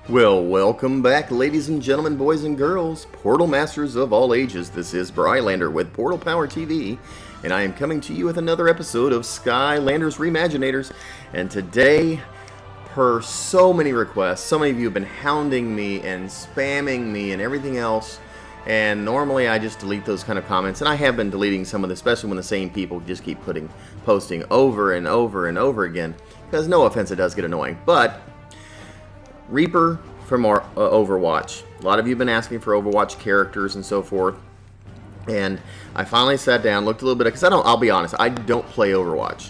Well, welcome back, ladies and gentlemen, boys and girls, Portal Masters of all ages. This is Brylander with PortalPowerTV, and I am coming to you with another episode of Skylanders RE-MAGINATORS. And today, per so many requests, so many of you have been hounding me and spamming me and everything else. And normally I just delete those kind of comments, and I have been deleting some of them, especially when the same people just keep posting over and over and over again. Because no offense, it does get annoying, but Reaper from our Overwatch. A lot of you have been asking for Overwatch characters and so forth. And I finally sat down, looked a little bit, because I'll be honest, I don't play Overwatch.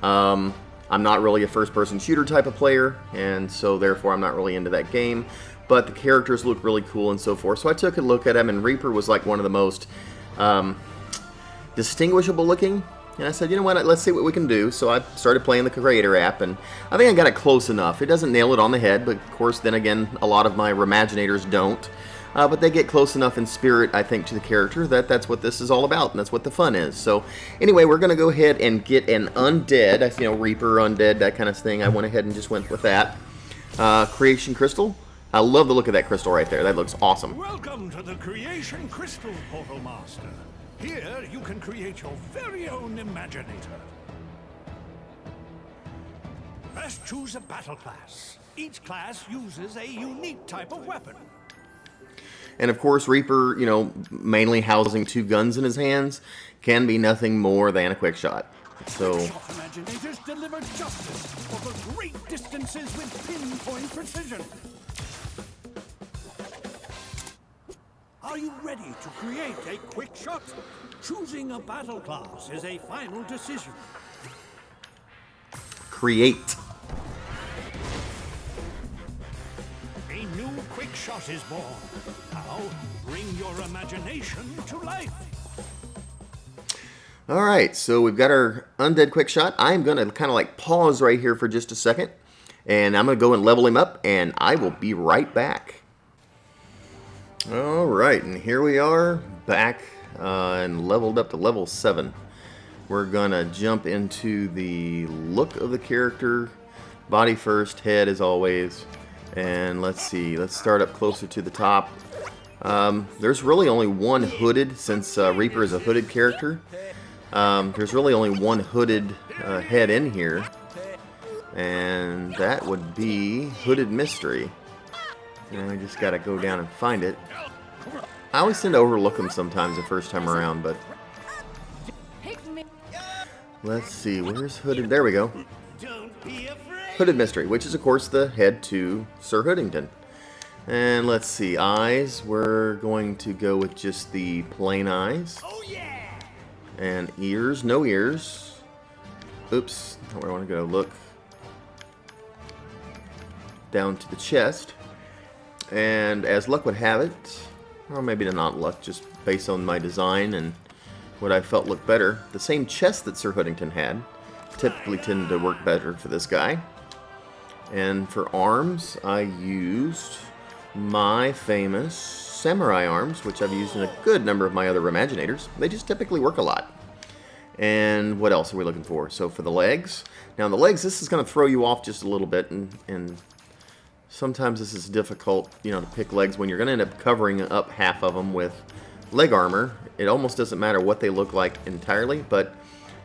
I'm not really a first-person shooter type of player, and so therefore I'm not really into that game. But the characters look really cool and so forth. So I took a look at them, and Reaper was like one of the most distinguishable looking. And I said, you know what, let's see what we can do. So I started playing the Creator app, and I think I got it close enough. It doesn't nail it on the head, but of course, then again, a lot of my Reimaginators don't. But they get close enough in spirit, I think, to the character that's what this is all about, and that's what the fun is. So anyway, we're going to go ahead and get an undead, you know, Reaper, undead, that kind of thing. I went ahead and just went with that. Creation Crystal. I love the look of that crystal right there. That looks awesome. Welcome to the Creation Crystal, Portal Master. Here, you can create your very own Imaginator. First, choose a battle class. Each class uses a unique type of weapon. And of course, Reaper, you know, mainly housing two guns in his hands, can be nothing more than a quick shot. So, Imaginators deliver justice over great distances with pinpoint precision. Are you ready to create a quick shot? Choosing a battle class is a final decision. create. A new quick shot is born. Now, bring your imagination to life. Alright, so we've got our undead quick shot. I'm going to kind of like pause right here for just a second. And I'm going to go and level him up, and I will be right back. Alright, and here we are back and leveled up to level 7. We're gonna jump into the look of the character, body first, head as always, and let's see, let's start up closer to the top. There's really only one hooded, since Reaper is a hooded character. There's really only one hooded head in here, and that would be Hooded Mystery. And I just gotta go down and find it. I always tend to overlook them sometimes the first time around, but let's see, where's Hooded? There we go. Hooded Mystery, which is of course the head to Sir Hoodington. And let's see, eyes, we're going to go with just the plain eyes. And ears, no ears. Oops, not where I want to go. Look down to the chest. And as luck would have it, or maybe not luck, just based on my design and what I felt looked better, the same chest that Sir Hoodington had typically tended to work better for this guy. And for arms, I used my famous samurai arms, which I've used in a good number of my other Imaginators. They just typically work a lot. And what else are we looking for? So for the legs, now the legs, this is going to throw you off just a little bit, and sometimes this is difficult, you know, to pick legs when you're going to end up covering up half of them with leg armor. It almost doesn't matter what they look like entirely, but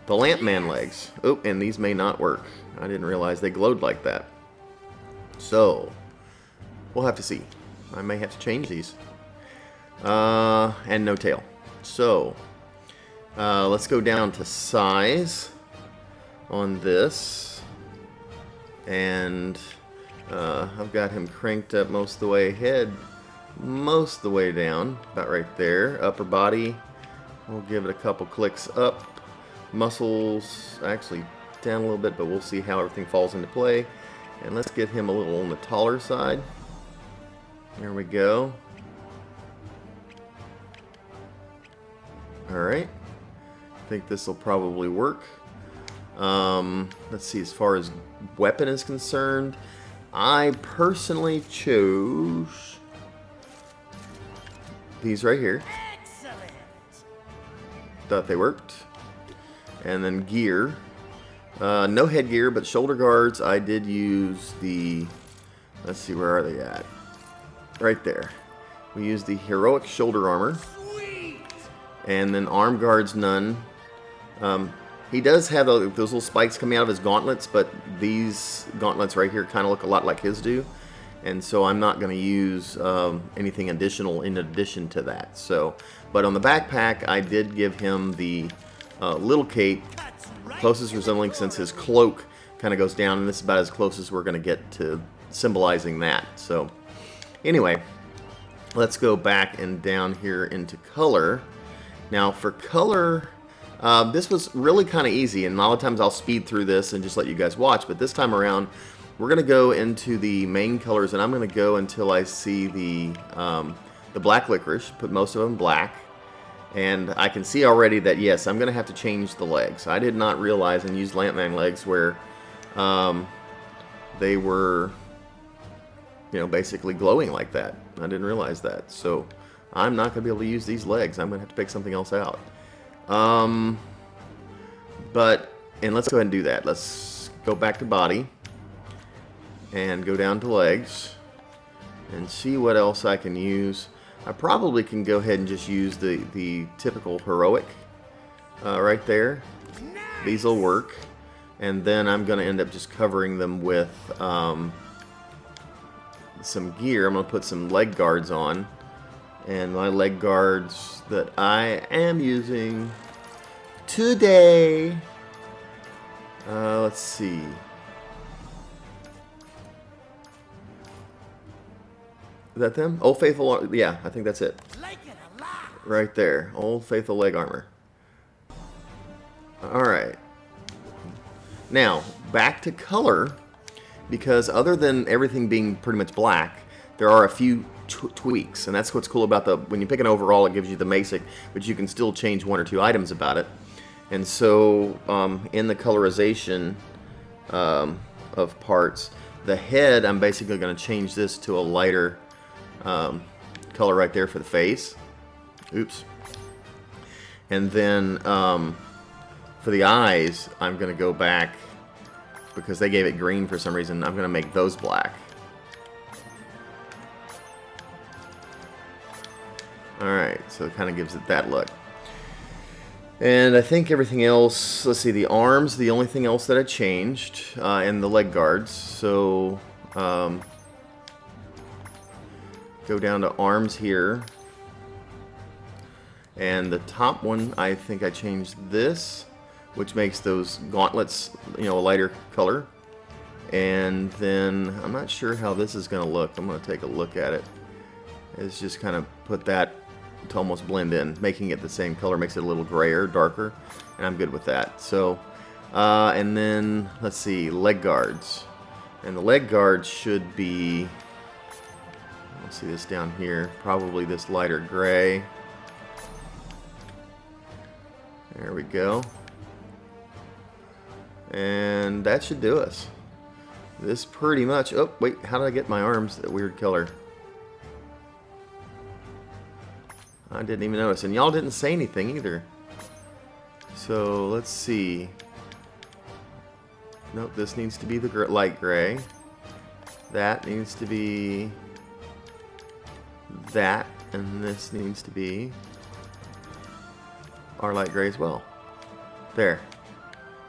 the Lampman legs, oh, and these may not work. I didn't realize they glowed like that. So, we'll have to see. I may have to change these. And no tail. So, let's go down to size on this. And I've got him cranked up most of the way, head most of the way down, about right there. Upper body, we'll give it a couple clicks up. Muscles, actually down a little bit, but we'll see how everything falls into play. And let's get him a little on the taller side. There we go. Alright, I think this will probably work. Let's see, as far as weapon is concerned, I personally chose these right here. Excellent. Thought they worked. And then gear. No headgear, but shoulder guards. I did use the let's see, where are they at? Right there. We use the heroic shoulder armor. And then arm guards, none. He does have those little spikes coming out of his gauntlets, but these gauntlets right here kind of look a lot like his do. And so I'm not going to use anything additional in addition to that. So, but on the backpack, I did give him the little cape, closest resembling, since his cloak kind of goes down, and this is about as close as we're going to get to symbolizing that. So anyway, let's go back and down here into color. Now for color, this was really kind of easy, and a lot of times I'll speed through this and just let you guys watch, but this time around we're going to go into the main colors, and I'm going to go until I see the black licorice, put most of them black, and I can see already that yes, I'm going to have to change the legs. I did not realize and use Lampman legs where they were, you know, basically glowing like that. I didn't realize that, so I'm not going to be able to use these legs. I'm going to have to pick something else out. And let's go ahead and do that. Let's go back to body and go down to legs and see what else I can use. I probably can go ahead and just use the typical heroic right there. These will work. And then I'm going to end up just covering them with some gear. I'm going to put some leg guards on. And my leg guards that I am using today, let's see. Is that them? Old Faithful, yeah, I think that's it. Right there, Old Faithful leg armor. Alright. Now, back to color, because other than everything being pretty much black, there are a few tweaks, and that's what's cool about when you pick an overall, it gives you the basic, but you can still change one or two items about it. And so in the colorization of parts, the head, I'm basically going to change this to a lighter color right there for the face. Oops. And then for the eyes, I'm going to go back, because they gave it green for some reason, I'm going to make those black. Alright, so it kind of gives it that look. And I think everything else, let's see, the arms, the only thing else that I changed, and the leg guards. So, go down to arms here. And the top one, I think I changed this, which makes those gauntlets, you know, a lighter color. And then, I'm not sure how this is going to look. I'm going to take a look at it. It's just kind of put that to almost blend in, making it the same color makes it a little grayer, darker, and I'm good with that. So, and then let's see, leg guards, and the leg guards should be, let's see this down here, probably this lighter gray. There we go, and that should do us. This pretty much. Oh wait, how did I get my arms that weird color? I didn't even notice, and y'all didn't say anything either. So let's see. Nope, this needs to be the light gray. That needs to be that, and this needs to be our light gray as well. There.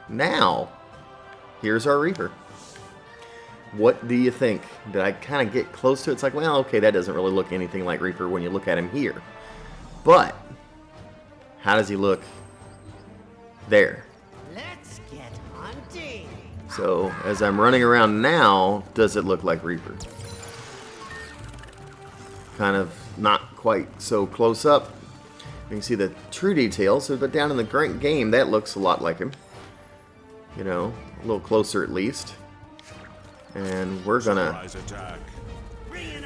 Now, here's our Reaper. What do you think? Did I kind of get close to it? It's like, well, okay, that doesn't really look anything like Reaper when you look at him here. But how does he look there? Let's get hunting. So as I'm running around now, does it look like Reaper? Kind of not quite so close up. You can see the true details, but down in the great game, that looks a lot like him. You know, a little closer at least. And we're gonna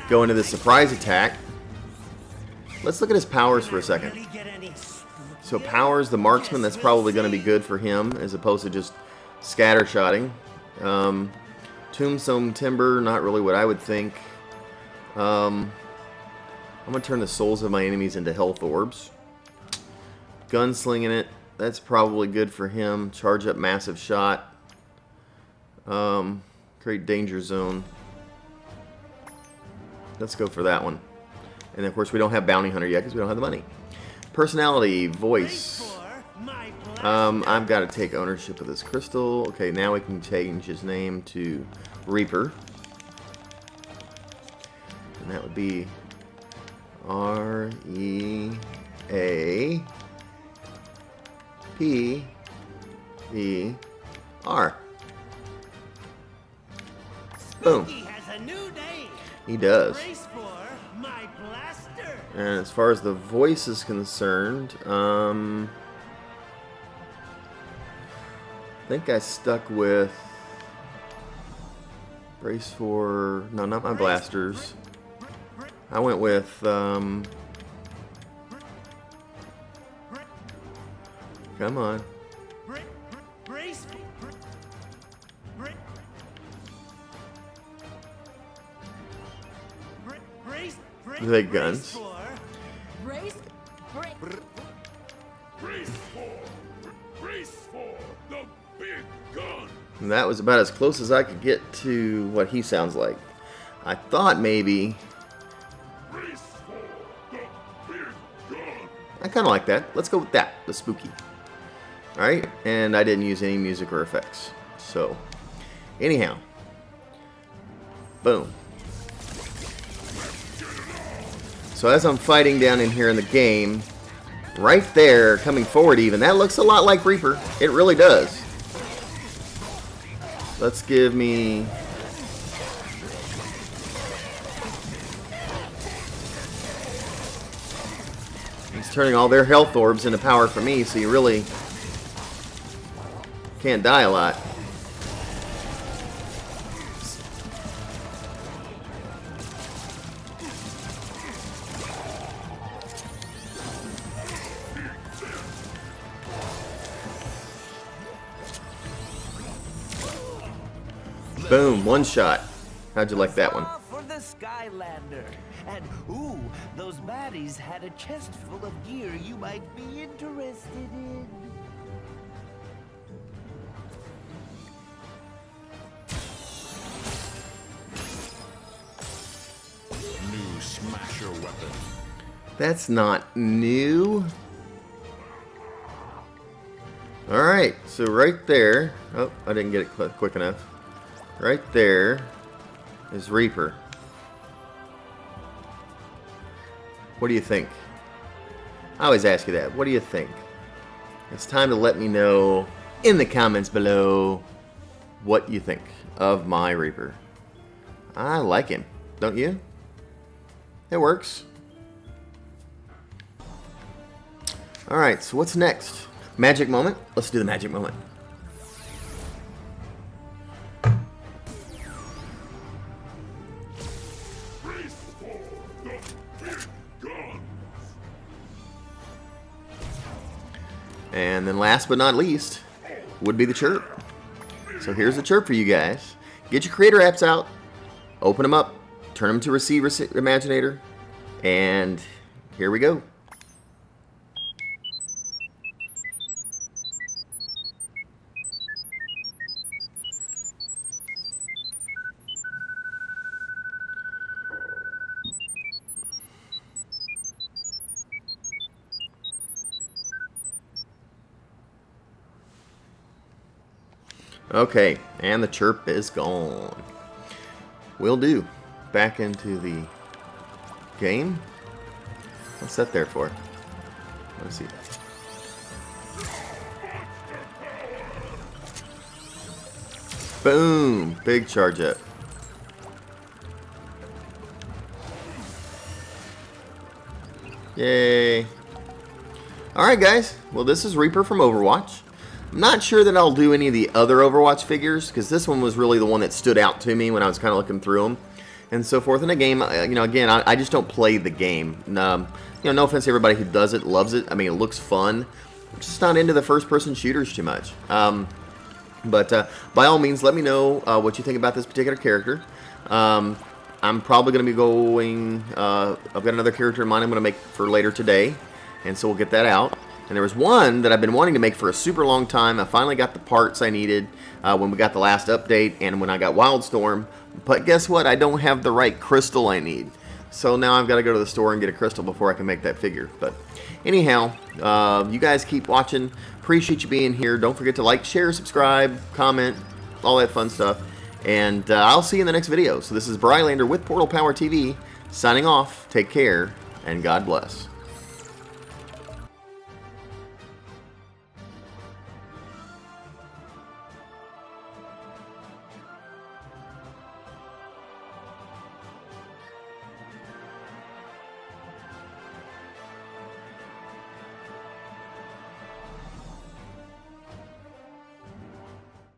go into the surprise attack. Let's look at his powers for a second. So powers, the marksman, that's probably going to be good for him as opposed to just scattershotting. Tombstone timber, not really what I would think. I'm going to turn the souls of my enemies into health orbs. Gunslinging it, that's probably good for him. Charge up massive shot. Create danger zone. Let's go for that one. And of course, we don't have Bounty Hunter yet because we don't have the money. Personality, voice. I've got to take ownership of this crystal. Okay, now we can change his name to Reaper. And that would be R-E-A-P-E-R. Boom. Has a new name. He does. Brace for my blaster. And as far as the voice is concerned, I think I stuck with brace for, no, not my blasters. I went with, come on. Brace. The guns. Brace for the big gun. And that was about as close as I could get to what he sounds like. I thought maybe. Brace for the big gun. I kind of like that. Let's go with that, the spooky. Alright, and I didn't use any music or effects. So, anyhow. Boom. So as I'm fighting down in here in the game, right there, coming forward even, that looks a lot like Reaper. It really does. Let's give me... He's turning all their health orbs into power for me, so you really can't die a lot. Boom, one shot. How'd you like that one? For the Skylander. And ooh, those baddies had a chest full of gear you might be interested in. New smasher weapon. That's not new. Alright, so right there. Oh, I didn't get it quick enough. Right there is Reaper. What do you think? I always ask you that. What do you think? It's time to let me know in the comments below what you think of my Reaper. I like him. Don't you? It works. Alright, so what's next? Magic moment? Let's do the magic moment. And then last but not least would be the chirp. So here's the chirp for you guys. Get your creator apps out, open them up, turn them to Receive Imaginator, and here we go. Okay, and the chirp is gone. Will do. Back into the game. What's that there for? Let's see. Boom! Big charge up. Yay! Alright guys, well this is Reaper from Overwatch. I'm not sure that I'll do any of the other Overwatch figures, because this one was really the one that stood out to me when I was kind of looking through them and so forth. In the game, you know, again, I just don't play the game. You know, no offense to everybody who does it, loves it. I mean, it looks fun. I'm just not into the first-person shooters too much. But by all means, let me know what you think about this particular character. I'm probably going to be going... I've got another character in mind I'm going to make for later today, and so we'll get that out. And there was one that I've been wanting to make for a super long time. I finally got the parts I needed when we got the last update and when I got Wildstorm. But guess what? I don't have the right crystal I need. So now I've got to go to the store and get a crystal before I can make that figure. But anyhow, you guys keep watching. Appreciate you being here. Don't forget to like, share, subscribe, comment, all that fun stuff. And I'll see you in the next video. So this is Brylander with Portal Power TV signing off. Take care and God bless.